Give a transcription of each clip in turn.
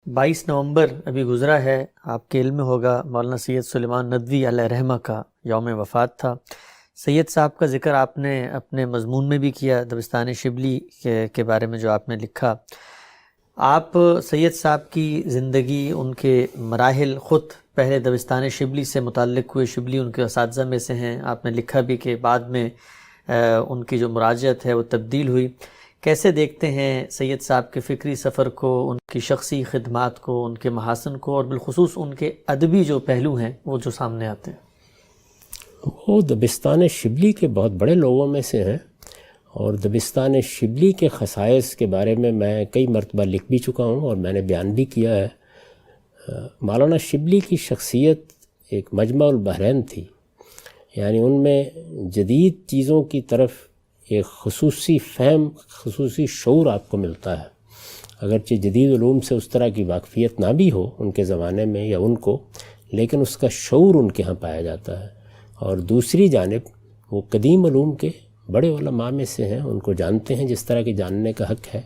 22 نومبر ابھی گزرا ہے، آپ کے علم میں ہوگا مولانا سید سلیمان ندوی علیہ رحمہ کا یوم وفات تھا۔ سید صاحب کا ذکر آپ نے اپنے مضمون میں بھی کیا، دبستان شبلی کے بارے میں جو آپ نے لکھا۔ آپ سید صاحب کی زندگی، ان کے مراحل، خود پہلے دبستان شبلی سے متعلق ہوئے، شبلی ان کے اساتذہ میں سے ہیں، آپ نے لکھا بھی کہ بعد میں ان کی جو مراجعت ہے وہ تبدیل ہوئی۔ کیسے دیکھتے ہیں سید صاحب کے فکری سفر کو، ان کی شخصی خدمات کو، ان کے محاسن کو، اور بالخصوص ان کے ادبی جو پہلو ہیں وہ جو سامنے آتے ہیں؟ وہ دبستان شبلی کے بہت بڑے لوگوں میں سے ہیں، اور دبستان شبلی کے خصائص کے بارے میں کئی مرتبہ لکھ بھی چکا ہوں اور میں نے بیان بھی کیا ہے۔ مولانا شبلی کی شخصیت ایک مجمع البحرین تھی، یعنی ان میں جدید چیزوں کی طرف ایک خصوصی فہم، خصوصی شعور آپ کو ملتا ہے، اگرچہ جدید علوم سے اس طرح کی واقفیت نہ بھی ہو ان کے زمانے میں یا ان کو، لیکن اس کا شعور ان کے ہاں پایا جاتا ہے۔ اور دوسری جانب وہ قدیم علوم کے بڑے علماء میں سے ہیں، ان کو جانتے ہیں جس طرح کے جاننے کا حق ہے۔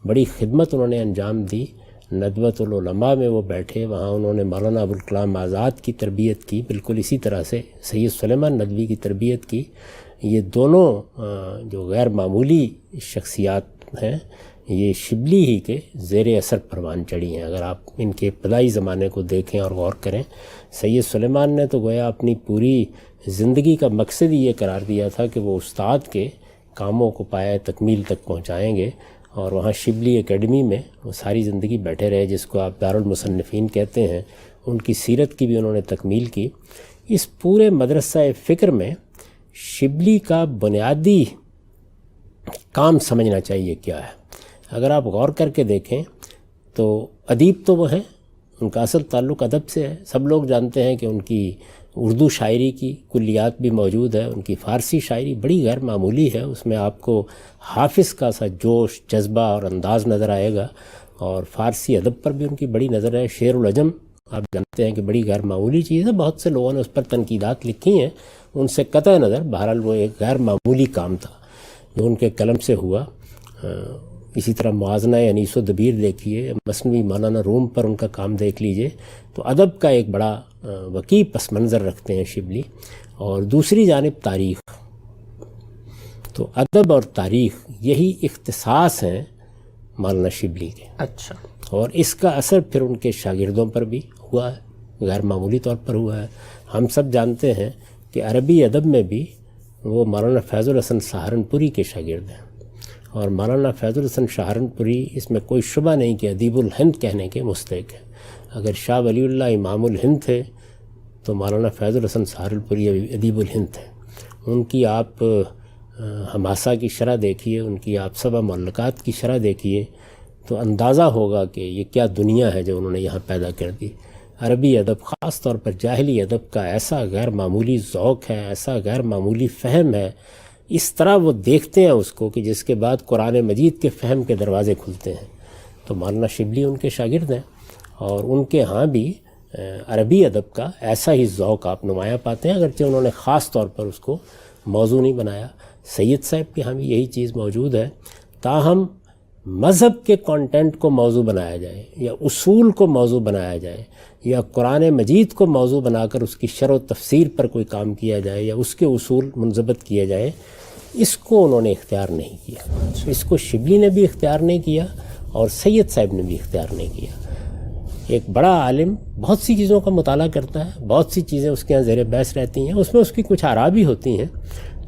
بڑی خدمت انہوں نے انجام دی، ندوۃ العلماء میں وہ بیٹھے، وہاں انہوں نے مولانا ابوالکلام آزاد کی تربیت کی، بالکل اسی طرح سے سید سلیمان ندوی کی تربیت کی۔ یہ دونوں جو غیر معمولی شخصیات ہیں، یہ شبلی ہی کے زیر اثر پروان چڑھی ہیں۔ اگر آپ ان کے ابتدائی زمانے کو دیکھیں اور غور کریں، سید سلیمان نے تو گویا اپنی پوری زندگی کا مقصد ہی یہ قرار دیا تھا کہ وہ استاد کے کاموں کو پائے تکمیل تک پہنچائیں گے، اور وہاں شبلی اکیڈمی میں وہ ساری زندگی بیٹھے رہے، جس کو آپ دارالمصنفین کہتے ہیں۔ ان کی سیرت کی بھی انہوں نے تکمیل کی۔ اس پورے مدرسہ فکر میں شبلی کا بنیادی کام سمجھنا چاہیے کیا ہے۔ اگر آپ غور کر کے دیکھیں تو ادیب تو وہ ہیں، ان کا اصل تعلق ادب سے ہے۔ سب لوگ جانتے ہیں کہ ان کی اردو شاعری کی کلیات بھی موجود ہے، ان کی فارسی شاعری بڑی غیر معمولی ہے، اس میں آپ کو حافظ کا سا جوش، جذبہ اور انداز نظر آئے گا، اور فارسی ادب پر بھی ان کی بڑی نظر ہے۔ شعر العجم آپ جانتے ہیں کہ بڑی غیر معمولی چیز ہے، بہت سے لوگوں نے اس پر تنقیدات لکھی ہیں، ان سے قطع نظر بہرحال وہ ایک غیر معمولی کام تھا جو ان کے قلم سے ہوا۔ اسی طرح موازنہ انیس و دبیر دیکھیے، مثنوی مولانا روم پر ان کا کام دیکھ لیجئے، تو ادب کا ایک بڑا وسیع پس منظر رکھتے ہیں شبلی۔ اور دوسری جانب تاریخ، تو ادب اور تاریخ یہی اختصاص ہیں مولانا شبلی کے۔ اچھا۔ اور اس کا اثر پھر ان کے شاگردوں پر بھی ہوا ہے، غیر معمولی طور پر ہوا ہے۔ ہم سب جانتے ہیں کہ عربی ادب میں بھی وہ مولانا فیض الحسن سہارنپوری کے شاگرد ہیں، اور مولانا فیض الحسن سہارنپوری اس میں کوئی شبہ نہیں کہ ادیب الہند کہنے کے مستحق ہیں۔ اگر شاہ ولی اللہ امام الہند تھے تو مولانا فیض الحسن سہارنپوری ادیب الہند تھے۔ ان کی آپ حماسہ کی شرح دیکھیے، ان کی آپ سبع معلقات کی شرح دیکھیے، تو اندازہ ہوگا کہ یہ کیا دنیا ہے جو انہوں نے یہاں پیدا کر دی۔ عربی ادب، خاص طور پر جاہلی ادب کا ایسا غیر معمولی ذوق ہے، ایسا غیر معمولی فہم ہے، اس طرح وہ دیکھتے ہیں اس کو کہ جس کے بعد قرآن مجید کے فہم کے دروازے کھلتے ہیں۔ تو مولانا شبلی ان کے شاگرد ہیں، اور ان کے ہاں بھی عربی ادب کا ایسا ہی ذوق آپ نمایاں پاتے ہیں، اگرچہ انہوں نے خاص طور پر اس کو موضوع نہیں بنایا۔ سید صاحب کے ہاں بھی یہی چیز موجود ہے، تاہم مذہب کے کانٹینٹ کو موضوع بنایا جائے، یا اصول کو موضوع بنایا جائے، یا قرآن مجید کو موضوع بنا کر اس کی شرح و تفسیر پر کوئی کام کیا جائے، یا اس کے اصول منضبط کیے جائے، اس کو انہوں نے اختیار نہیں کیا۔ اس کو شبلی نے بھی اختیار نہیں کیا، اور سید صاحب نے بھی اختیار نہیں کیا۔ ایک بڑا عالم بہت سی چیزوں کا مطالعہ کرتا ہے، بہت سی چیزیں اس کے یہاں زیر بحث رہتی ہیں، اس میں اس کی کچھ آراء بھی ہوتی ہیں۔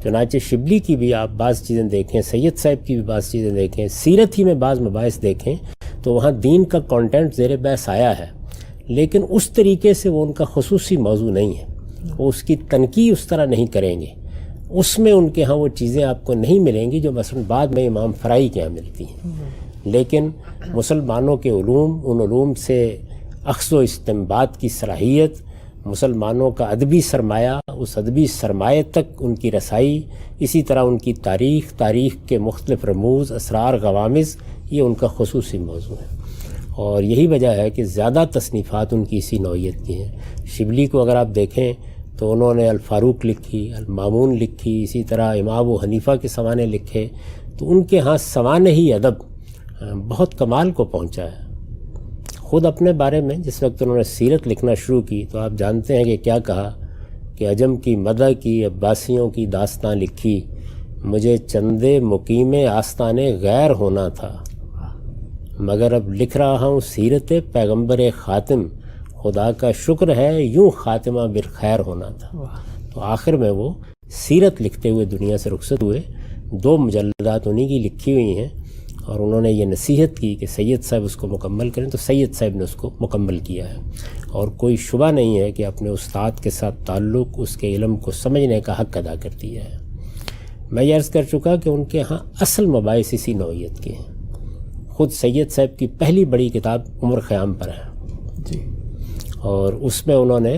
چنانچہ شبلی کی بھی آپ بعض چیزیں دیکھیں، سید صاحب کی بھی بعض چیزیں دیکھیں، سیرت ہی میں بعض مباحث دیکھیں، تو وہاں دین کا کانٹینٹ زیر بحث آیا ہے، لیکن اس طریقے سے وہ ان کا خصوصی موضوع نہیں ہے، وہ اس کی تنقید اس طرح نہیں کریں گے، اس میں ان کے ہاں وہ چیزیں آپ کو نہیں ملیں گی جو مثلا بعد میں امام فرائی کے ہاں ملتی ہیں۔ لیکن مسلمانوں کے علوم، ان علوم سے اخذ و استنباط کی صلاحیت، مسلمانوں کا ادبی سرمایہ، اس ادبی سرمایہ تک ان کی رسائی، اسی طرح ان کی تاریخ کے مختلف رموز، اسرار، غوامض، یہ ان کا خصوصی موضوع ہے، اور یہی وجہ ہے کہ زیادہ تصنیفات ان کی اسی نوعیت کی ہیں۔ شبلی کو اگر آپ دیکھیں تو انہوں نے الفاروق لکھی، المامون لکھی، اسی طرح امام ابو حنیفہ کے سوانے لکھے، تو ان کے ہاں سوانحی ادب بہت کمال کو پہنچا ہے۔ خود اپنے بارے میں جس وقت انہوں نے سیرت لکھنا شروع کی تو آپ جانتے ہیں کہ کیا کہا کہ عجم کی مدح کی عباسیوں کی داستان لکھی، مجھے چندے مقیم آستان غیر ہونا تھا، مگر اب لکھ رہا ہوں سیرت پیغمبر خاتم، خدا کا شکر ہے یوں خاتمہ بالخیر ہونا تھا۔ تو آخر میں وہ سیرت لکھتے ہوئے دنیا سے رخصت ہوئے۔ 2 مجلدات انہی کی لکھی ہوئی ہیں، اور انہوں نے یہ نصیحت کی کہ سید صاحب اس کو مکمل کریں، تو سید صاحب نے اس کو مکمل کیا ہے، اور کوئی شبہ نہیں ہے کہ اپنے استاد کے ساتھ تعلق اس کے علم کو سمجھنے کا حق ادا کر دیا ہے۔ میں یہ عرض کر چکا کہ ان کے ہاں اصل مباحث اسی نوعیت کے ہیں۔ خود سید صاحب کی پہلی بڑی کتاب عمر خیام پر ہے جی، اور اس میں انہوں نے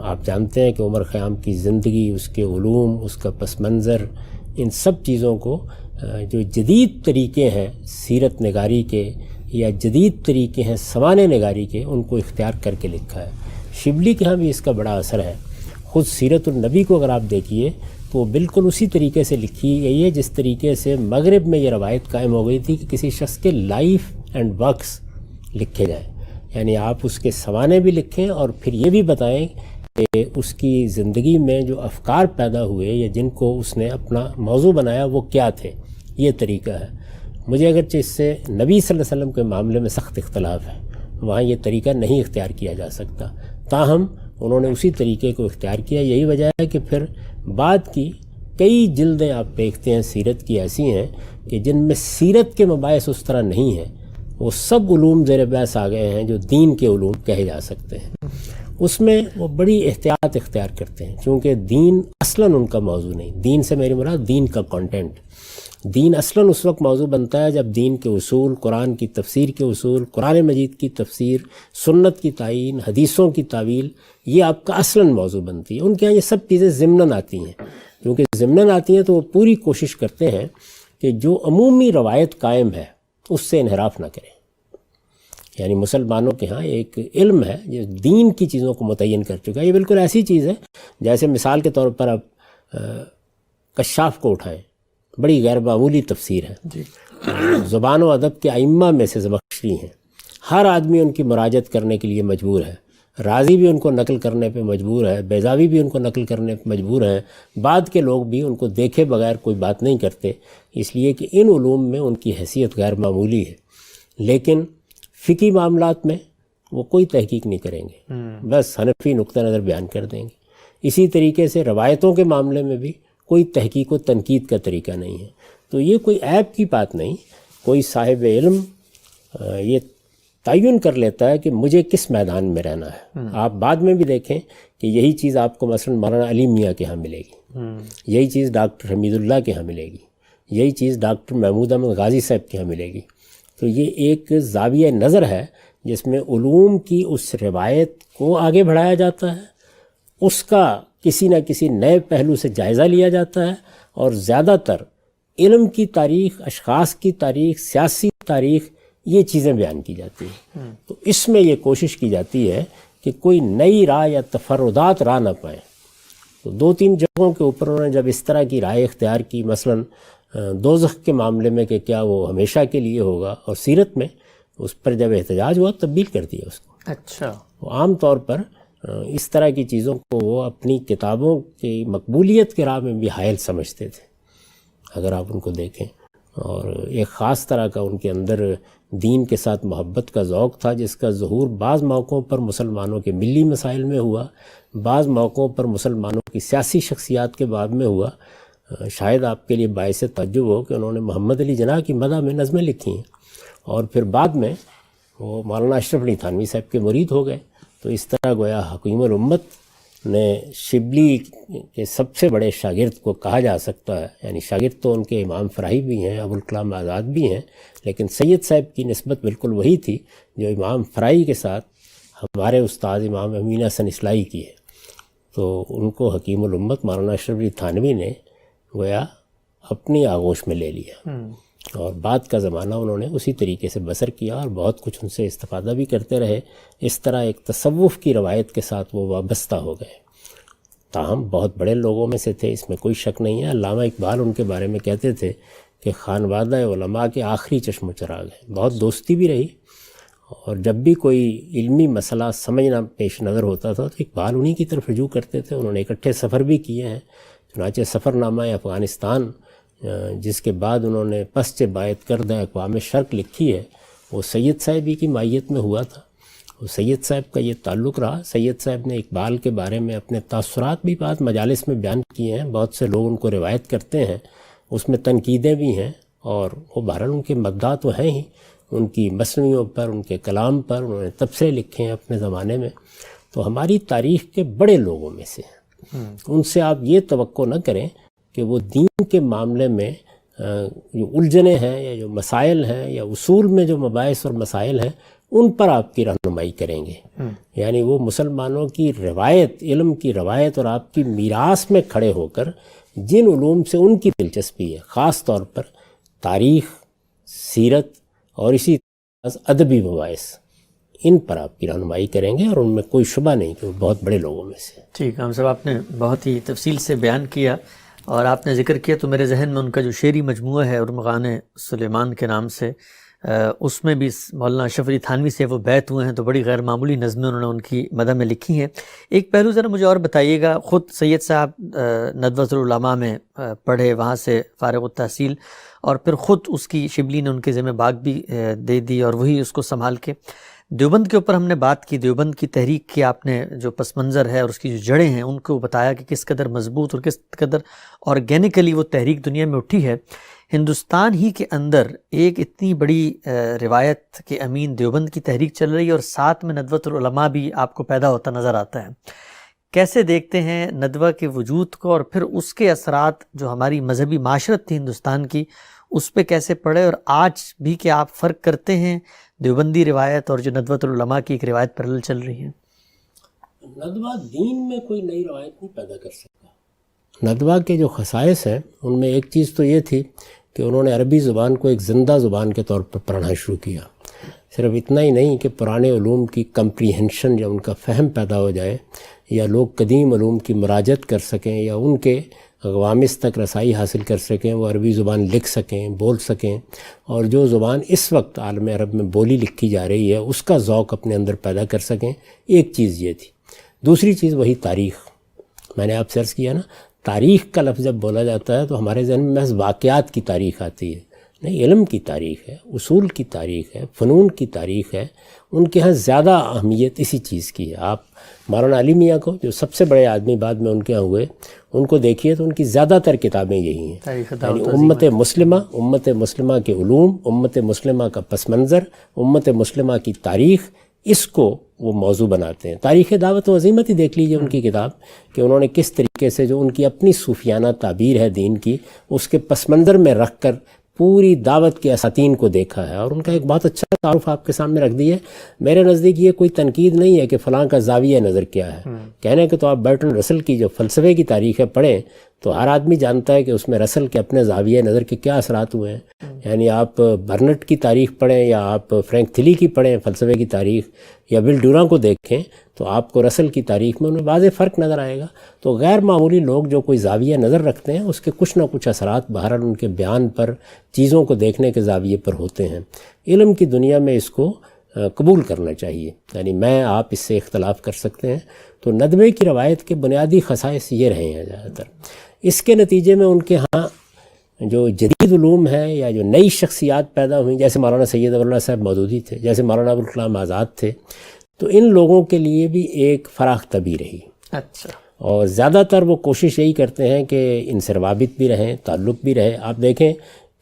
آپ جانتے ہیں کہ عمر خیام کی زندگی، اس کے علوم، اس کا پس منظر، ان سب چیزوں کو جو جدید طریقے ہیں سیرت نگاری کے یا جدید طریقے ہیں سوانح نگاری کے، ان کو اختیار کر کے لکھا ہے۔ شبلی کے ہاں بھی اس کا بڑا اثر ہے۔ خود سیرت النبی کو اگر آپ دیکھیے تو وہ بالکل اسی طریقے سے لکھی گئی ہے جس طریقے سے مغرب میں یہ روایت قائم ہو گئی تھی کہ کسی شخص کے لائف اینڈ ورکس لکھے جائیں، یعنی آپ اس کے سوانح بھی لکھیں اور پھر یہ بھی بتائیں کہ اس کی زندگی میں جو افکار پیدا ہوئے یا جن کو اس نے اپنا موضوع بنایا وہ کیا تھے۔ یہ طریقہ ہے۔ مجھے اگرچہ اس سے نبی صلی اللہ علیہ وسلم کے معاملے میں سخت اختلاف ہے، وہاں یہ طریقہ نہیں اختیار کیا جا سکتا، تاہم انہوں نے اسی طریقے کو اختیار کیا۔ یہی وجہ ہے کہ پھر بعد کی کئی جلدیں آپ دیکھتے ہیں سیرت کی ایسی ہیں کہ جن میں سیرت کے مباحث اس طرح نہیں ہیں، وہ سب علوم زیر بحث آ گئے ہیں جو دین کے علوم کہے جا سکتے ہیں۔ اس میں وہ بڑی احتیاط اختیار کرتے ہیں کیونکہ دین اصلاً ان کا موضوع نہیں۔ دین سے میری مراد دین کا کانٹینٹ۔ دین اصلاً اس وقت موضوع بنتا ہے جب دین کے اصول، قرآن کی تفسیر کے اصول، قرآن مجید کی تفسیر، سنت کی تعین، حدیثوں کی تعویل، یہ آپ کا اصلاً موضوع بنتی ہے۔ ان کے یہاں یہ سب چیزیں ضمناً آتی ہیں، کیونکہ ضمناً آتی ہیں تو وہ پوری کوشش کرتے ہیں کہ جو عمومی روایت قائم ہے اس سے انحراف نہ کریں۔ یعنی مسلمانوں کے ہاں ایک علم ہے جو دین کی چیزوں کو متعین کر چکا ہے۔ یہ بالکل ایسی چیز ہے جیسے مثال کے طور پر آپ کشاف کو اٹھائیں، بڑی غیر معمولی تفسیر ہے جی، زبان و ادب کے ائمہ میں سے زمخشری ہیں، ہر آدمی ان کی مراجعت کرنے کے لیے مجبور ہے، رازی بھی ان کو نقل کرنے پہ مجبور ہے، بیضاوی بھی ان کو نقل کرنے پہ مجبور ہیں، بعد کے لوگ بھی ان کو دیکھے بغیر کوئی بات نہیں کرتے، اس لیے کہ ان علوم میں ان کی حیثیت غیر معمولی ہے۔ لیکن فقہی معاملات میں وہ کوئی تحقیق نہیں کریں گے، بس حنفی نقطہ نظر بیان کر دیں گے۔ اسی طریقے سے روایتوں کے معاملے میں بھی کوئی تحقیق و تنقید کا طریقہ نہیں ہے۔ تو یہ کوئی عیب کی بات نہیں، کوئی صاحب علم یہ تعین کر لیتا ہے کہ مجھے کس میدان میں رہنا ہے۔ آپ بعد میں بھی دیکھیں کہ یہی چیز آپ کو مثلا مولانا علی میاں کے ہاں ملے گی، یہی چیز ڈاکٹر حمید اللہ کے ہاں ملے گی، یہی چیز ڈاکٹر محمود احمد غازی صاحب کے ہاں ملے گی۔ تو یہ ایک زاویہ نظر ہے جس میں علوم کی اس روایت کو آگے بڑھایا جاتا ہے، اس کا کسی نہ کسی نئے پہلو سے جائزہ لیا جاتا ہے، اور زیادہ تر علم کی تاریخ، اشخاص کی تاریخ، سیاسی تاریخ، یہ چیزیں بیان کی جاتی ہیں۔ تو اس میں یہ کوشش کی جاتی ہے کہ کوئی نئی راہ یا تفردات راہ نہ پائیں۔ تو 2-3 جگہوں کے اوپر انہوں نے جب اس طرح کی رائے اختیار کی، مثلا دوزخ کے معاملے میں کہ کیا وہ ہمیشہ کے لیے ہوگا، اور سیرت میں اس پر جب احتجاج ہوا تبدیل کر دیا اس کو۔ اچھا، وہ عام طور پر اس طرح کی چیزوں کو وہ اپنی کتابوں کی مقبولیت کے راہ میں بھی حائل سمجھتے تھے، اگر آپ ان کو دیکھیں۔ اور ایک خاص طرح کا ان کے اندر دین کے ساتھ محبت کا ذوق تھا، جس کا ظہور بعض موقعوں پر مسلمانوں کے ملی مسائل میں ہوا، بعض موقعوں پر مسلمانوں کی سیاسی شخصیات کے باب میں ہوا۔ شاید آپ کے لیے باعث تعجب ہو کہ انہوں نے محمد علی جناح کی مدح میں نظمیں لکھی ہیں، اور پھر بعد میں وہ مولانا اشرف علی تھانوی صاحب کے مرید ہو گئے۔ تو اس طرح گویا حکیم الامت نے شبلی کے سب سے بڑے شاگرد کو کہا جا سکتا ہے، یعنی شاگرد تو ان کے امام فراہی بھی ہیں، ابوالکلام آزاد بھی ہیں، لیکن سید صاحب کی نسبت بالکل وہی تھی جو امام فراہی کے ساتھ ہمارے استاد امام امین حسن اصلاحی کی ہے۔ تو ان کو حکیم الامت مولانا اشرف علی تھانوی نے گویا اپنی آغوش میں لے لیا، اور بعد کا زمانہ انہوں نے اسی طریقے سے بسر کیا، اور بہت کچھ ان سے استفادہ بھی کرتے رہے۔ اس طرح ایک تصوف کی روایت کے ساتھ وہ وابستہ ہو گئے، تاہم بہت بڑے لوگوں میں سے تھے، اس میں کوئی شک نہیں ہے۔ علامہ اقبال ان کے بارے میں کہتے تھے کہ خانوادہ علماء کے آخری چشم و چراغ ہیں، بہت دوستی بھی رہی، اور جب بھی کوئی علمی مسئلہ سمجھنا پیش نظر ہوتا تھا تو اقبال انہی کی طرف رجوع کرتے تھے. انہوں نے اکٹھے سفر بھی کیے ہیں. چنانچہ سفر نامہ افغانستان جس کے بعد انہوں نے پسچ باعث کردہ اقوام شرق لکھی ہے وہ سید صاحب ہی کی مائیت میں ہوا تھا. وہ سید صاحب کا یہ تعلق رہا. سید صاحب نے اقبال کے بارے میں اپنے تاثرات بھی بعض مجالس میں بیان کیے ہیں. بہت سے لوگ ان کو روایت کرتے ہیں, اس میں تنقیدیں بھی ہیں, اور وہ بہرحال ان کے مداح تو ہیں ہی. ان کی مثنویوں پر, ان کے کلام پر انہوں نے تبصرے لکھے ہیں اپنے زمانے میں. تو ہماری تاریخ کے بڑے لوگوں میں سے ہیں. ان سے آپ یہ توقع نہ کریں کہ وہ دین کے معاملے میں جو الجھنیں ہیں یا جو مسائل ہیں یا اصول میں جو مباحث اور مسائل ہیں ان پر آپ کی رہنمائی کریں گے. یعنی وہ مسلمانوں کی روایت, علم کی روایت اور آپ کی میراث میں کھڑے ہو کر جن علوم سے ان کی دلچسپی ہے, خاص طور پر تاریخ, سیرت اور اسی طرح ادبی مباحث, ان پر آپ کی رہنمائی کریں گے, اور ان میں کوئی شبہ نہیں کہ وہ بہت بڑے لوگوں میں سے. ٹھیک, ہم صاحب آپ نے بہت ہی تفصیل سے بیان کیا, اور آپ نے ذکر کیا تو میرے ذہن میں ان کا جو شعری مجموعہ ہے ارمغان سلیمان کے نام سے, اس میں بھی مولانا اشرف علی تھانوی سے وہ بیت ہوئے ہیں, تو بڑی غیر معمولی نظمیں انہوں نے ان کی مدح میں لکھی ہیں. ایک پہلو ذرا مجھے اور بتائیے گا, خود سید صاحب ندوۃ العلماء میں پڑھے, وہاں سے فارغ التحصیل, اور پھر خود اس کی شبلی نے ان کے ذمہ باغ بھی دے دی اور وہی اس کو سنبھال کے. دیوبند کے اوپر ہم نے بات کی, دیوبند کی تحریک کی آپ نے جو پس منظر ہے اور اس کی جو جڑیں ہیں ان کو بتایا کہ کس قدر مضبوط اور کس قدر آرگینیکلی وہ تحریک دنیا میں اٹھی ہے. ہندوستان ہی کے اندر ایک اتنی بڑی روایت کے امین دیوبند کی تحریک چل رہی ہے, اور ساتھ میں ندوۃ العلماء بھی آپ کو پیدا ہوتا نظر آتا ہے. کیسے دیکھتے ہیں ندوہ کے وجود کو, اور پھر اس کے اثرات جو ہماری مذہبی معاشرت تھی ہندوستان کی اس پہ کیسے پڑے, اور آج بھی کیا آپ فرق کرتے ہیں دیوبندی روایت اور جو ندوۃ العلماء کی ایک روایت پیرلل چل رہی ہے؟ ندوہ دین میں کوئی نئی روایت نہیں پیدا کر سکتا. ندوہ کے جو خصائص ہیں ان میں ایک چیز تو یہ تھی کہ انہوں نے عربی زبان کو ایک زندہ زبان کے طور پر پڑھنا شروع کیا. صرف اتنا ہی نہیں کہ پرانے علوم کی کمپریہنشن یا ان کا فہم پیدا ہو جائے, یا لوگ قدیم علوم کی مراجعت کر سکیں یا ان کے غوامض تک رسائی حاصل کر سکیں, وہ عربی زبان لکھ سکیں, بول سکیں, اور جو زبان اس وقت عالم عرب میں بولی لکھی جا رہی ہے اس کا ذوق اپنے اندر پیدا کر سکیں. ایک چیز یہ تھی. دوسری چیز وہی تاریخ. میں نے آپ سے عرض کیا نا, تاریخ کا لفظ جب بولا جاتا ہے تو ہمارے ذہن میں محض واقعات کی تاریخ آتی ہے. نہیں, علم کی تاریخ ہے, اصول کی تاریخ ہے, فنون کی تاریخ ہے. ان کے ہاں زیادہ اہمیت اسی چیز کی ہے. آپ مولانا علی میاں کو, جو سب سے بڑے آدمی بعد میں ان کے ہاں ہوئے, ان کو دیکھیے تو ان کی زیادہ تر کتابیں یہی ہیں. یعنی امت مسلمہ کے علوم, امت مسلمہ کا پس منظر, امت مسلمہ کی تاریخ, اس کو وہ موضوع بناتے ہیں. تاریخ دعوت و عزیمت ہی دیکھ لیجئے ان کی کتاب, کہ انہوں نے کس طریقے سے جو ان کی اپنی صوفیانہ تعبیر ہے دین کی, اس کے پس منظر میں رکھ کر پوری دعوت کے اساتین کو دیکھا ہے, اور ان کا ایک بہت اچھا تعارف آپ کے سامنے رکھ دی ہے. میرے نزدیک یہ کوئی تنقید نہیں ہے کہ فلاں کا زاویہ نظر کیا ہے. کہنے کہ تو آپ برٹن رسل کی جو فلسفے کی تاریخ ہے پڑھیں تو ہر آدمی جانتا ہے کہ اس میں رسل کے اپنے زاویہ نظر کے کیا اثرات ہوئے ہیں. یعنی آپ برنٹ کی تاریخ پڑھیں یا آپ فرینک تھلی کی پڑھیں فلسفے کی تاریخ, یا ول ڈوراں کو دیکھیں تو آپ کو رسل کی تاریخ میں انہیں واضح فرق نظر آئے گا. تو غیر معمولی لوگ جو کوئی زاویہ نظر رکھتے ہیں اس کے کچھ نہ کچھ اثرات بہرحال ان کے بیان پر, چیزوں کو دیکھنے کے زاویے پر ہوتے ہیں. علم کی دنیا میں اس کو قبول کرنا چاہیے. یعنی میں آپ اس سے اختلاف کر سکتے ہیں. تو ندوے کی روایت کے بنیادی خصائص یہ رہے ہیں زیادہ تر. اس کے نتیجے میں ان کے ہاں جو جدید علوم ہیں یا جو نئی شخصیات پیدا ہوئیں, جیسے مولانا سید اللہ صاحب مودودی تھے, جیسے مولانا ابوالکلام آزاد تھے, تو ان لوگوں کے لیے بھی ایک فراخ طبی رہی. اچھا. اور زیادہ تر وہ کوشش یہی کرتے ہیں کہ ان سے روابط بھی رہیں, تعلق بھی رہے. آپ دیکھیں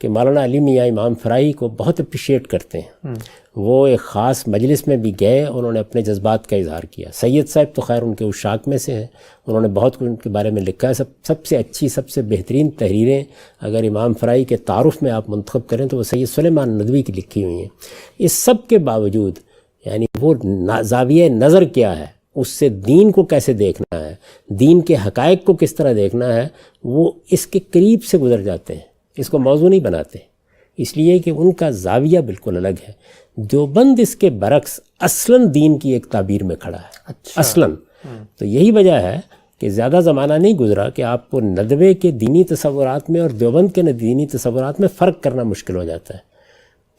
کہ مولانا علی میاں امام فرائی کو بہت اپریشیٹ کرتے ہیں. وہ ایک خاص مجلس میں بھی گئے, انہوں نے اپنے جذبات کا اظہار کیا. سید صاحب تو خیر ان کے عشاق میں سے ہیں, انہوں نے بہت کچھ ان کے بارے میں لکھا ہے. سب سے اچھی, سب سے بہترین تحریریں اگر امام فرائی کے تعارف میں آپ منتخب کریں تو وہ سید سلیمان ندوی کی لکھی ہوئی ہیں. اس سب کے باوجود یعنی وہ زاویہ نظر کیا ہے, اس سے دین کو کیسے دیکھنا ہے, دین کے حقائق کو کس طرح دیکھنا ہے, وہ اس کے قریب سے گزر جاتے ہیں, اس کو موضوع نہیں بناتے. اس لیے کہ ان کا زاویہ بالکل الگ ہے. دیوبند اس کے برعکس اصلاً دین کی ایک تعبیر میں کھڑا ہے. اچھا. اصلاً تو یہی وجہ ہے کہ زیادہ زمانہ نہیں گزرا کہ آپ کو ندوے کے دینی تصورات میں اور دیوبند کے دینی تصورات میں فرق کرنا مشکل ہو جاتا ہے.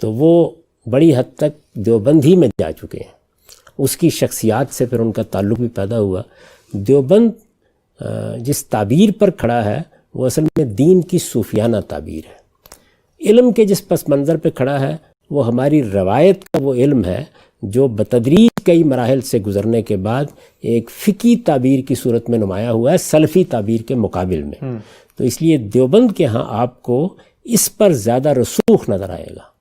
تو وہ بڑی حد تک دیوبند ہی میں جا چکے ہیں. اس کی شخصیات سے پھر ان کا تعلق بھی پیدا ہوا. دیوبند جس تعبیر پر کھڑا ہے وہ اصل میں دین کی صوفیانہ تعبیر ہے. علم کے جس پس منظر پہ کھڑا ہے وہ ہماری روایت کا وہ علم ہے جو بتدریج کئی مراحل سے گزرنے کے بعد ایک فقہی تعبیر کی صورت میں نمایاں ہوا ہے سلفی تعبیر کے مقابل میں. تو اس لیے دیوبند کے ہاں آپ کو اس پر زیادہ رسوخ نظر آئے گا.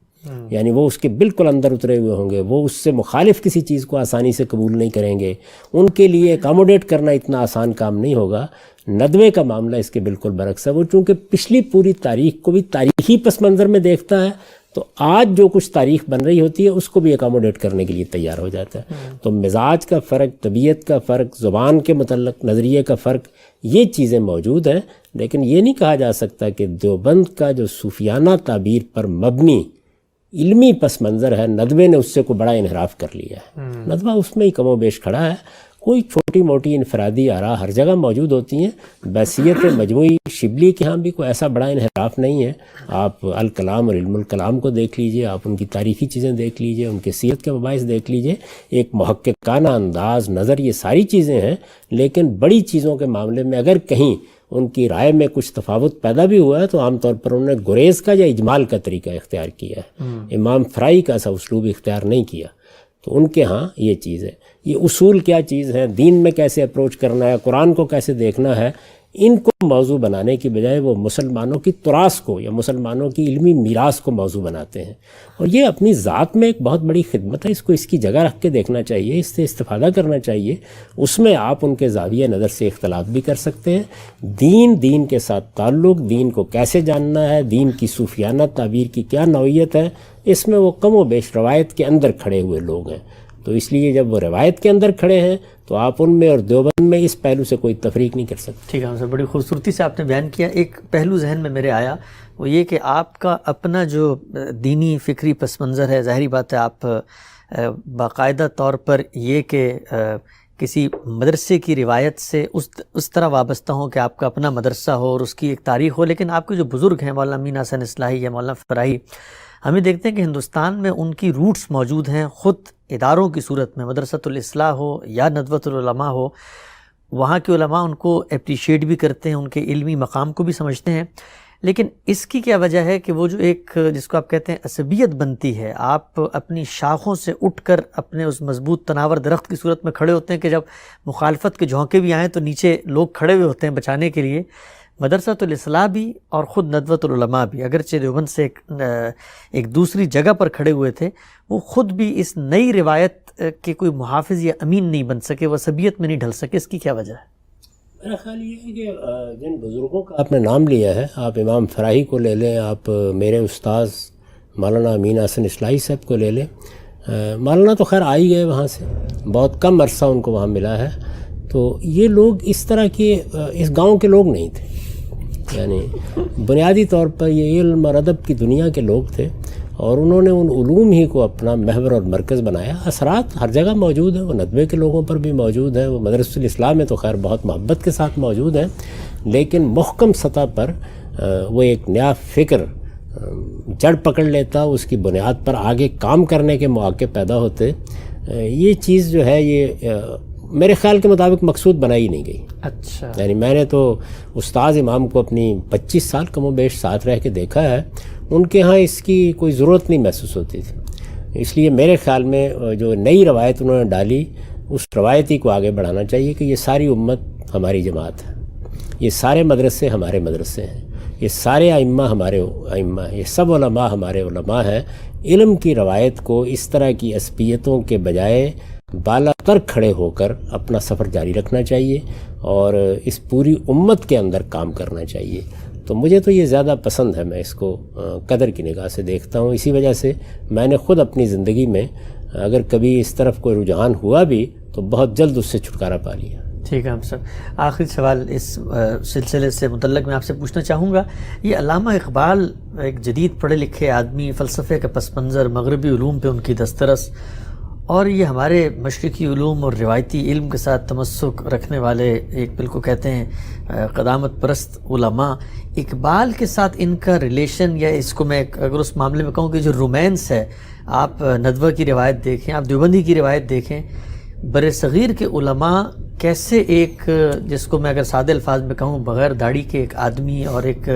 یعنی وہ اس کے بالکل اندر اترے ہوئے ہوں گے, وہ اس سے مخالف کسی چیز کو آسانی سے قبول نہیں کریں گے. ان کے لیے اکاموڈیٹ کرنا اتنا آسان کام نہیں ہوگا. ندوے کا معاملہ اس کے بالکل برعکس ہے. وہ چونکہ پچھلی پوری تاریخ کو بھی تاریخی پس منظر میں دیکھتا ہے تو آج جو کچھ تاریخ بن رہی ہوتی ہے اس کو بھی اکاموڈیٹ کرنے کے لیے تیار ہو جاتا ہے. تو مزاج کا فرق, طبیعت کا فرق, زبان کے متعلق نظریے کا فرق, یہ چیزیں موجود ہیں. لیکن یہ نہیں کہا جا سکتا کہ دیوبند کا جو صوفیانہ تعبیر پر مبنی علمی پس منظر ہے ندوے نے اس سے کوئی بڑا انحراف کر لیا ہے. ندوہ اس میں ہی کم و بیش کھڑا ہے. کوئی چھوٹی موٹی انفرادی آراء ہر جگہ موجود ہوتی ہیں. بحیثیت مجموعی شبلی کے ہاں بھی کوئی ایسا بڑا انحراف نہیں ہے. آپ الکلام اور علم الکلام کو دیکھ لیجئے, آپ ان کی تاریخی چیزیں دیکھ لیجئے, ان کے سیرت کے مباحث دیکھ لیجئے, ایک محققانہ انداز, نظر, یہ ساری چیزیں ہیں. لیکن بڑی چیزوں کے معاملے میں اگر کہیں ان کی رائے میں کچھ تفاوت پیدا بھی ہوا ہے تو عام طور پر انہوں نے گریز کا یا اجمال کا طریقہ اختیار کیا ہے. امام فرائی کا ایسا اسلوب اختیار نہیں کیا. تو ان کے ہاں یہ چیز ہے. یہ اصول کیا چیز ہے, دین میں کیسے اپروچ کرنا ہے, قرآن کو کیسے دیکھنا ہے, ان کو موضوع بنانے کی بجائے وہ مسلمانوں کی تراث کو یا مسلمانوں کی علمی میراث کو موضوع بناتے ہیں. اور یہ اپنی ذات میں ایک بہت بڑی خدمت ہے. اس کو اس کی جگہ رکھ کے دیکھنا چاہیے, اس سے استفادہ کرنا چاہیے. اس میں آپ ان کے زاویہ نظر سے اختلاف بھی کر سکتے ہیں. دین کے ساتھ تعلق, دین کو کیسے جاننا ہے, دین کی صوفیانہ تعبیر کی کیا نوعیت ہے, اس میں وہ کم و بیش روایت کے اندر کھڑے ہوئے لوگ ہیں. تو اس لیے جب وہ روایت کے اندر کھڑے ہیں تو آپ ان میں اور دیوبند میں اس پہلو سے کوئی تفریق نہیں کر سکتے. ٹھیک ہے سر, بڑی خوبصورتی سے آپ نے بیان کیا. ایک پہلو ذہن میں میرے آیا, وہ یہ کہ آپ کا اپنا جو دینی فکری پس منظر ہے, ظاہری بات ہے آپ باقاعدہ طور پر یہ کہ کسی مدرسے کی روایت سے اس طرح وابستہ ہوں کہ آپ کا اپنا مدرسہ ہو اور اس کی ایک تاریخ ہو. لیکن آپ کے جو بزرگ ہیں مولانا امین حسن اصلاحی یا مولانا فراہی, ہمیں دیکھتے ہیں کہ ہندوستان میں ان کی روٹس موجود ہیں. خود اداروں کی صورت میں مدرسۃ الاصلاح ہو یا ندوۃ العلماء ہو, وہاں کے علماء ان کو اپریشیٹ بھی کرتے ہیں, ان کے علمی مقام کو بھی سمجھتے ہیں. لیکن اس کی کیا وجہ ہے کہ وہ جو ایک جس کو آپ کہتے ہیں عصبیت بنتی ہے, آپ اپنی شاخوں سے اٹھ کر اپنے اس مضبوط تناور درخت کی صورت میں کھڑے ہوتے ہیں کہ جب مخالفت کے جھونکے بھی آئیں تو نیچے لوگ کھڑے ہوئے ہوتے ہیں بچانے کے لیے. مدرسۃ الاصلاح بھی اور خود ندوۃ العلماء بھی, اگرچہ دیوبند سے ایک دوسری جگہ پر کھڑے ہوئے تھے, وہ خود بھی اس نئی روایت کے کوئی محافظ یا امین نہیں بن سکے, وہ عصبیت میں نہیں ڈھل سکے. اس کی کیا وجہ ہے؟ میرا خیال یہ ہے کہ جن بزرگوں کا آپ نے نام لیا ہے, آپ امام فراہی کو لے لیں, آپ میرے استاذ مولانا امین حسن اصلاحی صاحب کو لے لیں. مولانا تو خیر آ ہی گئے وہاں سے, بہت کم عرصہ ان کو وہاں ملا ہے. تو یہ لوگ اس طرح کے اس گاؤں کے لوگ نہیں تھے. یعنی بنیادی طور پر یہ علم اور ادب کی دنیا کے لوگ تھے اور انہوں نے ان علوم ہی کو اپنا محور اور مرکز بنایا. اثرات ہر جگہ موجود ہیں, وہ ندوے کے لوگوں پر بھی موجود ہیں, وہ مدرسۃ الاصلاح میں تو خیر بہت محبت کے ساتھ موجود ہیں. لیکن محکم سطح پر وہ ایک نیا فکر جڑ پکڑ لیتا, اس کی بنیاد پر آگے کام کرنے کے مواقع پیدا ہوتے. یہ چیز جو ہے یہ میرے خیال کے مطابق مقصود بنائی نہیں گئی. اچھا, یعنی میں نے تو استاذ امام کو اپنی 25 سال کم و بیش ساتھ رہ کے دیکھا ہے, ان کے ہاں اس کی کوئی ضرورت نہیں محسوس ہوتی تھی. اس لیے میرے خیال میں جو نئی روایت انہوں نے ڈالی, اس روایتی کو آگے بڑھانا چاہیے کہ یہ ساری امت ہماری جماعت ہے, یہ سارے مدرسے ہمارے مدرسے ہیں, یہ سارے ائمہ ہمارے ائمہ ہیں, یہ سب علماء ہمارے علماء ہیں. علم کی روایت کو اس طرح کی عصبیتوں کے بجائے بالا تر کھڑے ہو کر اپنا سفر جاری رکھنا چاہیے اور اس پوری امت کے اندر کام کرنا چاہیے. تو مجھے تو یہ زیادہ پسند ہے, میں اس کو قدر کی نگاہ سے دیکھتا ہوں. اسی وجہ سے میں نے خود اپنی زندگی میں اگر کبھی اس طرف کوئی رجحان ہوا بھی تو بہت جلد اس سے چھٹکارا پا لیا. ٹھیک ہے ہم سر, آخری سوال اس سلسلے سے متعلق میں آپ سے پوچھنا چاہوں گا. یہ علامہ اقبال ایک جدید پڑھے لکھے آدمی, فلسفے کا پس منظر, مغربی علوم پہ ان کی دسترس, اور یہ ہمارے مشرقی علوم اور روایتی علم کے ساتھ تمسک رکھنے والے ایک بالکل کہتے ہیں قدامت پرست علماء، اقبال کے ساتھ ان کا ریلیشن، یا اس کو میں اگر اس معاملے میں کہوں کہ جو رومانس ہے، آپ ندوہ کی روایت دیکھیں، آپ دیوبندی کی روایت دیکھیں، بر صغیر کے علماء کیسے ایک، جس کو میں اگر سادہ الفاظ میں کہوں، بغیر داڑھی کے ایک آدمی اور ایک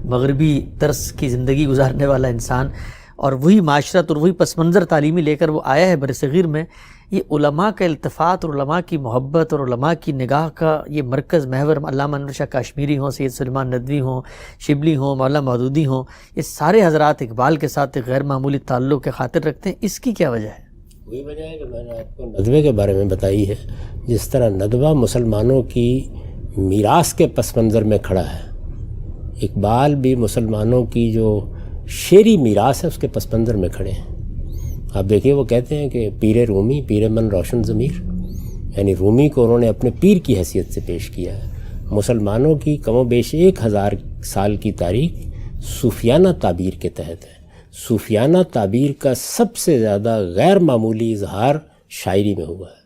مغربی طرز کی زندگی گزارنے والا انسان، اور وہی معاشرت اور وہی پس منظر تعلیمی لے کر وہ آیا ہے بر صغیر میں، یہ علماء کا التفات اور علماء کی محبت اور علماء کی نگاہ کا یہ مرکز محور، علامہ انور شاہ کاشمیری ہوں، سید سلیمان ندوی ہوں، شبلی ہوں، مولانا مودودی ہوں، یہ سارے حضرات اقبال کے ساتھ ایک غیر معمولی تعلق کے خاطر رکھتے ہیں. اس کی کیا وجہ ہے؟ وہی وجہ ہے کہ میں نے آپ کو ندوے کے بارے میں بتائی ہے. جس طرح ندوہ مسلمانوں کی میراث کے پس منظر میں کھڑا ہے، اقبال بھی مسلمانوں کی جو شعری میراث ہے اس کے پس منظر میں کھڑے ہیں. آپ دیکھیے، وہ کہتے ہیں کہ پیر رومی پیر من روشن ضمیر، یعنی رومی کو انہوں نے اپنے پیر کی حیثیت سے پیش کیا ہے. مسلمانوں کی کم و بیش 1000 سال کی تاریخ صوفیانہ تعبیر کے تحت ہے. صوفیانہ تعبیر کا سب سے زیادہ غیر معمولی اظہار شاعری میں ہوا ہے.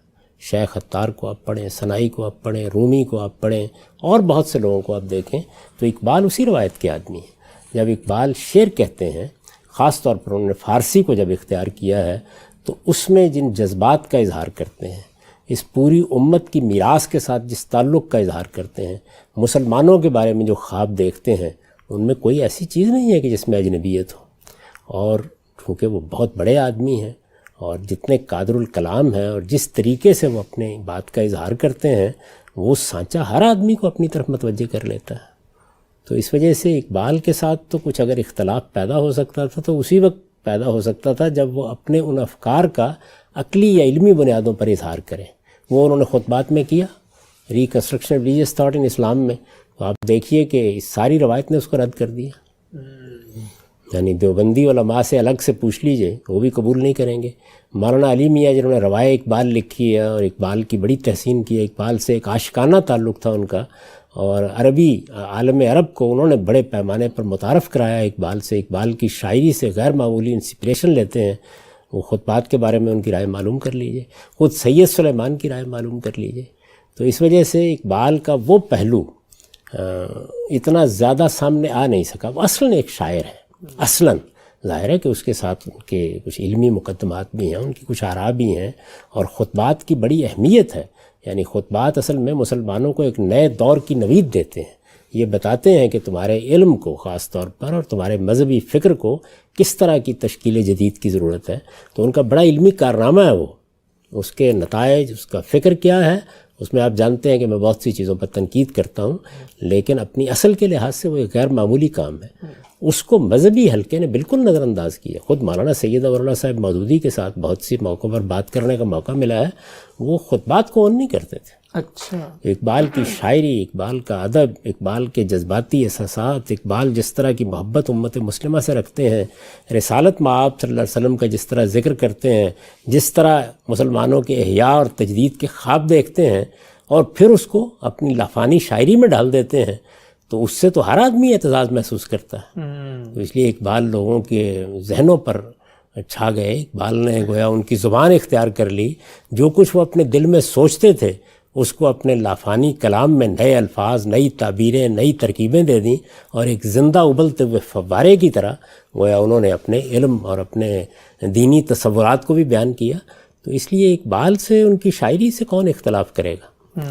شیخ عطار کو آپ پڑھیں، سنائی کو آپ پڑھیں، رومی کو آپ پڑھیں، اور بہت سے لوگوں کو آپ دیکھیں، تو اقبال اسی روایت کے آدمی ہیں. جب اقبال شعر کہتے ہیں، خاص طور پر انہوں نے فارسی کو جب اختیار کیا ہے، تو اس میں جن جذبات کا اظہار کرتے ہیں، اس پوری امت کی میراث کے ساتھ جس تعلق کا اظہار کرتے ہیں، مسلمانوں کے بارے میں جو خواب دیکھتے ہیں، ان میں کوئی ایسی چیز نہیں ہے کہ جس میں اجنبیت ہو. اور چونکہ وہ بہت بڑے آدمی ہیں اور جتنے قادر الکلام ہیں اور جس طریقے سے وہ اپنے بات کا اظہار کرتے ہیں، وہ سانچہ ہر آدمی کو اپنی طرف متوجہ کر لیتا ہے. تو اس وجہ سے اقبال کے ساتھ تو کچھ اگر اختلاف پیدا ہو سکتا تھا تو اسی وقت پیدا ہو سکتا تھا جب وہ اپنے ان افکار کا عقلی یا علمی بنیادوں پر اظہار کریں. وہ انہوں نے خطبات میں کیا، reconstruction of religious thought in Islam میں. تو آپ دیکھیے کہ اس ساری روایت نے اس کو رد کر دیا. یعنی دیوبندی علماء سے الگ سے پوچھ لیجئے، وہ بھی قبول نہیں کریں گے. مولانا علی میاں جنہوں نے روایہ اقبال لکھی ہے اور اقبال کی بڑی تحسین کی ہے، اقبال سے ایک عاشقانہ تعلق تھا ان کا، اور عربی عالم عرب کو انہوں نے بڑے پیمانے پر متعارف کرایا اقبال سے، اقبال کی شاعری سے غیر معمولی انسپریشن لیتے ہیں. وہ خطبات کے بارے میں ان کی رائے معلوم کر لیجئے، خود سید سلیمان کی رائے معلوم کر لیجئے. تو اس وجہ سے اقبال کا وہ پہلو اتنا زیادہ سامنے آ نہیں سکا. وہ اصلاً ایک شاعر ہے، اصلاً. ظاہر ہے کہ اس کے ساتھ ان کے کچھ علمی مقدمات بھی ہیں، ان کی کچھ آراء بھی ہیں، اور خطبات کی بڑی اہمیت ہے. یعنی خطبات اصل میں مسلمانوں کو ایک نئے دور کی نوید دیتے ہیں. یہ بتاتے ہیں کہ تمہارے علم کو خاص طور پر اور تمہارے مذہبی فکر کو کس طرح کی تشکیل جدید کی ضرورت ہے. تو ان کا بڑا علمی کارنامہ ہے وہ. اس کے نتائج، اس کا فکر کیا ہے، اس میں آپ جانتے ہیں کہ میں بہت سی چیزوں پر تنقید کرتا ہوں، لیکن اپنی اصل کے لحاظ سے وہ ایک غیر معمولی کام ہے. اس کو مذہبی حلقے نے بالکل نظر انداز کیا. خود مولانا سید اوراللہ صاحب مودودی کے ساتھ بہت سی موقعوں پر بات کرنے کا موقع ملا ہے، وہ خطبات کو آن نہیں کرتے تھے. اچھا. اقبال کی شاعری، اقبال کا ادب، اقبال کے جذباتی احساسات، اقبال جس طرح کی محبت امت مسلمہ سے رکھتے ہیں، رسالت مآب صلی اللہ علیہ وسلم کا جس طرح ذکر کرتے ہیں، جس طرح مسلمانوں کے احیاء اور تجدید کے خواب دیکھتے ہیں اور پھر اس کو اپنی لافانی شاعری میں ڈال دیتے ہیں، تو اس سے تو ہر آدمی اعتزاز محسوس کرتا ہے. تو اس لیے اقبال لوگوں کے ذہنوں پر چھا گئے. اقبال نے گویا ان کی زبان اختیار کر لی. جو کچھ وہ اپنے دل میں سوچتے تھے اس کو اپنے لافانی کلام میں نئے الفاظ، نئی تعبیریں، نئی ترکیبیں دے دیں، اور ایک زندہ ابلتے ہوئے فوارے کی طرح گویا انہوں نے اپنے علم اور اپنے دینی تصورات کو بھی بیان کیا. تو اس لیے اقبال سے، ان کی شاعری سے کون اختلاف کرے گا؟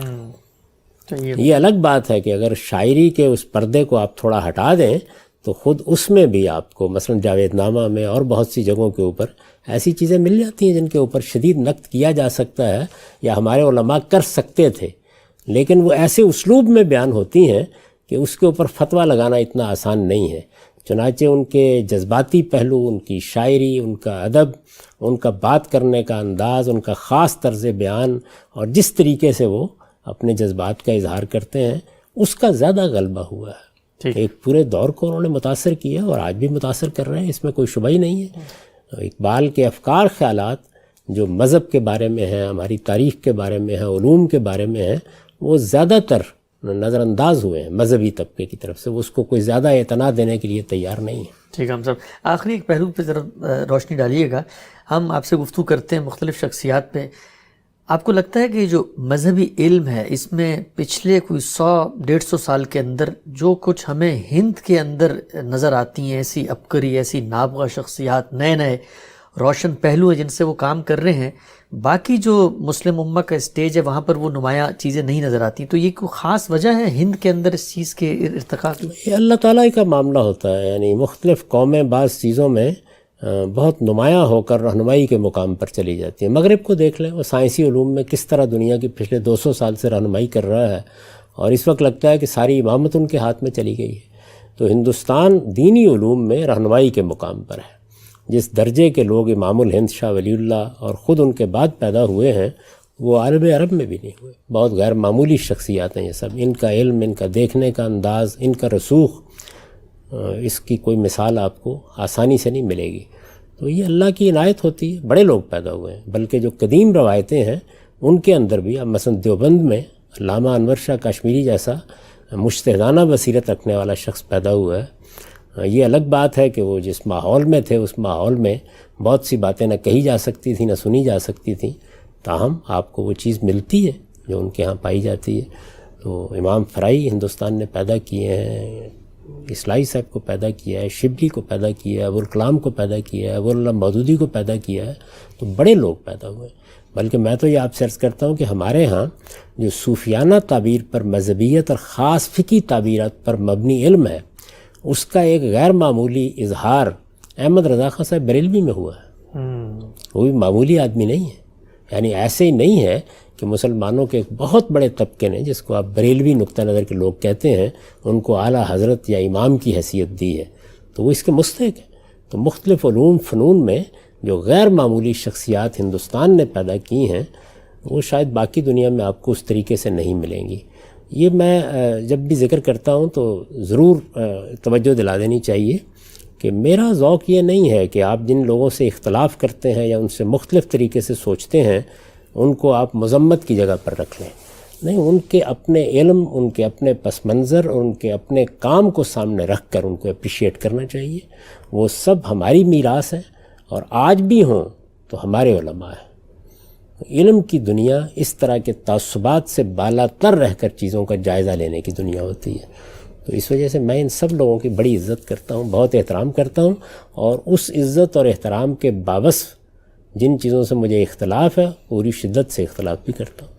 یہ الگ بات ہے کہ اگر شاعری کے اس پردے کو آپ تھوڑا ہٹا دیں تو خود اس میں بھی آپ کو مثلا جاوید نامہ میں اور بہت سی جگہوں کے اوپر ایسی چیزیں مل جاتی ہیں جن کے اوپر شدید نقد کیا جا سکتا ہے یا ہمارے علماء کر سکتے تھے، لیکن وہ ایسے اسلوب میں بیان ہوتی ہیں کہ اس کے اوپر فتویٰ لگانا اتنا آسان نہیں ہے. چنانچہ ان کے جذباتی پہلو، ان کی شاعری، ان کا ادب، ان کا بات کرنے کا انداز، ان کا خاص طرز بیان، اور جس طریقے سے وہ اپنے جذبات کا اظہار کرتے ہیں، اس کا زیادہ غلبہ ہوا ہے. ایک پورے دور کو انہوں نے متاثر کیا اور آج بھی متاثر کر رہے ہیں، اس میں کوئی شبہ ہی نہیں ہے. اقبال کے افکار، خیالات جو مذہب کے بارے میں ہیں، ہماری تاریخ کے بارے میں ہیں، علوم کے بارے میں ہیں، وہ زیادہ تر نظر انداز ہوئے ہیں مذہبی طبقے کی طرف سے. وہ اس کو کوئی زیادہ اعتنا دینے کے لیے تیار نہیں ہے. ٹھیک ہے ہم صاحب، آخری ایک پہلو پہ ذرا روشنی ڈالیے گا. ہم آپ سے گفتگو کرتے ہیں مختلف شخصیات پہ. آپ کو لگتا ہے کہ یہ جو مذہبی علم ہے اس میں پچھلے کوئی 100-150 سال کے اندر جو کچھ ہمیں ہند کے اندر نظر آتی ہیں، ایسی عبقری، ایسی نابغہ شخصیات، نئے نئے روشن پہلو ہیں جن سے وہ کام کر رہے ہیں، باقی جو مسلم امہ کا اسٹیج ہے وہاں پر وہ نمایاں چیزیں نہیں نظر آتی، تو یہ کوئی خاص وجہ ہے ہند کے اندر اس چیز کے ارتقاء کی؟ یہ اللہ تعالیٰ کا معاملہ ہوتا ہے. یعنی مختلف قومیں بعض چیزوں میں بہت نمایاں ہو کر رہنمائی کے مقام پر چلی جاتی ہیں. مغرب کو دیکھ لیں، وہ سائنسی علوم میں کس طرح دنیا کی پچھلے 200 سال سے رہنمائی کر رہا ہے، اور اس وقت لگتا ہے کہ ساری امامت ان کے ہاتھ میں چلی گئی ہے. تو ہندوستان دینی علوم میں رہنمائی کے مقام پر ہے. جس درجے کے لوگ امام الہند شاہ ولی اللہ اور خود ان کے بعد پیدا ہوئے ہیں وہ عالم عرب میں بھی نہیں ہوئے. بہت غیر معمولی شخصیات ہیں یہ سب. ان کا علم، ان کا دیکھنے کا انداز، ان کا رسوخ، اس کی کوئی مثال آپ کو آسانی سے نہیں ملے گی. تو یہ اللہ کی عنایت ہوتی ہے. بڑے لوگ پیدا ہوئے ہیں، بلکہ جو قدیم روایتیں ہیں ان کے اندر بھی، اب مثلا دیوبند میں علامہ انور شاہ کشمیری جیسا مجتہدانہ بصیرت رکھنے والا شخص پیدا ہوا ہے. یہ الگ بات ہے کہ وہ جس ماحول میں تھے اس ماحول میں بہت سی باتیں نہ کہی جا سکتی تھیں نہ سنی جا سکتی تھیں، تاہم آپ کو وہ چیز ملتی ہے جو ان کے ہاں پائی جاتی ہے. تو امام فرائی ہندوستان نے پیدا کیے ہیں، اصلاحی صاحب کو پیدا کیا ہے، شبلی کو پیدا کیا ہے، ابوالکلام کو پیدا کیا ہے، ابواللہ مودودی کو پیدا کیا ہے. تو بڑے لوگ پیدا ہوئے. بلکہ میں تو یہ آپ سے عرض کرتا ہوں کہ ہمارے ہاں جو صوفیانہ تعبیر پر مذہبیت اور خاص فقہی تعبیرات پر مبنی علم ہے، اس کا ایک غیر معمولی اظہار احمد رضا خان صاحب بریلوی میں ہوا ہے. وہ بھی معمولی آدمی نہیں ہے. یعنی ایسے ہی نہیں ہے کہ مسلمانوں کے ایک بہت بڑے طبقے نے، جس کو آپ بریلوی نقطہ نظر کے لوگ کہتے ہیں، ان کو اعلیٰ حضرت یا امام کی حیثیت دی ہے، تو وہ اس کے مستحق ہیں. تو مختلف علوم فنون میں جو غیر معمولی شخصیات ہندوستان نے پیدا کی ہیں وہ شاید باقی دنیا میں آپ کو اس طریقے سے نہیں ملیں گی. یہ میں جب بھی ذکر کرتا ہوں تو ضرور توجہ دلا دینی چاہیے کہ میرا ذوق یہ نہیں ہے کہ آپ جن لوگوں سے اختلاف کرتے ہیں یا ان سے مختلف طریقے سے سوچتے ہیں ان کو آپ مذمت کی جگہ پر رکھ لیں. نہیں، ان کے اپنے علم، ان کے اپنے پس منظر اور ان کے اپنے کام کو سامنے رکھ کر ان کو اپریشیٹ کرنا چاہیے. وہ سب ہماری میراث ہیں، اور آج بھی ہوں تو ہمارے علماء ہیں. علم کی دنیا اس طرح کے تعصبات سے بالا تر رہ کر چیزوں کا جائزہ لینے کی دنیا ہوتی ہے. تو اس وجہ سے میں ان سب لوگوں کی بڑی عزت کرتا ہوں، بہت احترام کرتا ہوں، اور اس عزت اور احترام کے باوصف جن چیزوں سے مجھے اختلاف ہے پوری شدت سے اختلاف بھی کرتا ہوں.